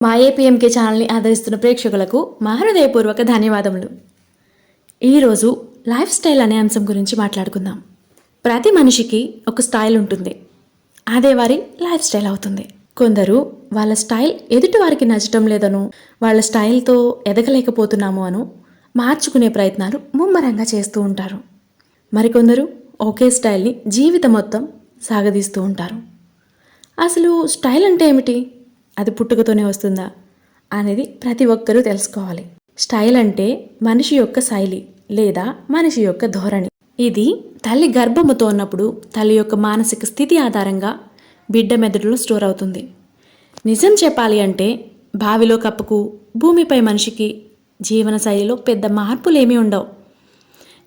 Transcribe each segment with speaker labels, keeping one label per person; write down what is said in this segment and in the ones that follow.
Speaker 1: మా ఏపీఎంకే ఛానల్ని ఆదరిస్తున్న ప్రేక్షకులకు మా హృదయపూర్వక ధన్యవాదములు. ఈరోజు లైఫ్ స్టైల్ అనే అంశం గురించి మాట్లాడుకుందాం. ప్రతి మనిషికి ఒక స్టైల్ ఉంటుంది, అదే వారి లైఫ్ స్టైల్ అవుతుంది. కొందరు వాళ్ళ స్టైల్ ఎదుటి వారికి నచ్చటం లేదనో, వాళ్ళ స్టైల్తో ఎదగలేకపోతున్నాము అను మార్చుకునే ప్రయత్నాలు ముమ్మరంగా చేస్తూ ఉంటారు. మరికొందరు ఒకే స్టైల్ని జీవితం మొత్తం సాగదీస్తూ ఉంటారు. అసలు స్టైల్ అంటే ఏమిటి? అది పుట్టుకతోనే వస్తుందా అనేది ప్రతి ఒక్కరూ తెలుసుకోవాలి. స్టైల్ అంటే మనిషి యొక్క శైలి లేదా మనిషి యొక్క ధోరణి. ఇది తల్లి గర్భముతో ఉన్నప్పుడు తల్లి యొక్క మానసిక స్థితి ఆధారంగా బిడ్డ మెదడులో స్టోర్ అవుతుంది. నిజం చెప్పాలి అంటే బావిలో కప్పకు భూమిపై మనిషికి జీవన శైలిలో పెద్ద మార్పులేమీ ఉండవు.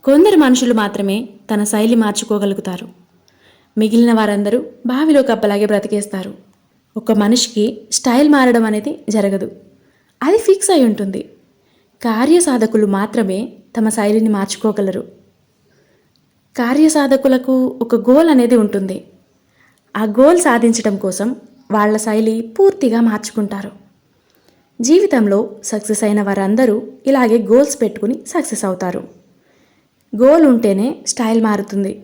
Speaker 1: కొందరు మనుషులు మాత్రమే తన శైలి మార్చుకోగలుగుతారు. మిగిలిన వారందరూ బావిలో కప్పలాగే బ్రతికేస్తారు. ఒక మనిషికి స్టైల్ మారడం అనేది జరగదు, అది ఫిక్స్ అయి ఉంటుంది. కార్యసాధకులు మాత్రమే తమ శైలిని మార్చుకోగలరు. కార్యసాధకులకు ఒక గోల్ అనేది ఉంటుంది. ఆ గోల్ సాధించడం కోసం వాళ్ళ శైలి పూర్తిగా మార్చుకుంటారు. జీవితంలో సక్సెస్ అయిన వారందరూ ఇలాగే గోల్స్ పెట్టుకుని సక్సెస్ అవుతారు. గోల్ ఉంటేనే స్టైల్ మారుతుంది,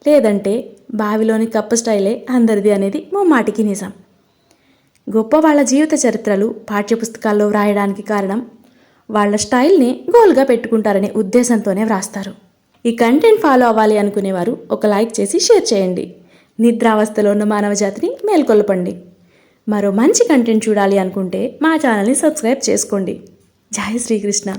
Speaker 1: లేదంటే బావిలోని కప్ప స్టైలే అందరిది అనేది ముమ్మాటికి నిజం. గొప్ప వాళ్ళ జీవిత చరిత్రలు పాఠ్యపుస్తకాల్లో వ్రాయడానికి కారణం వాళ్ళ స్టైల్ని గోల్గా పెట్టుకుంటారనే ఉద్దేశంతోనే వ్రాస్తారు. ఈ కంటెంట్ ఫాలో అవ్వాలి అనుకునేవారు ఒక లైక్ చేసి షేర్ చేయండి. నిద్రావస్థలో ఉన్న మానవ జాతిని మేల్కొల్పండి. మరో మంచి కంటెంట్ చూడాలి అనుకుంటే మా ఛానల్ని సబ్స్క్రైబ్ చేసుకోండి. జై శ్రీకృష్ణ.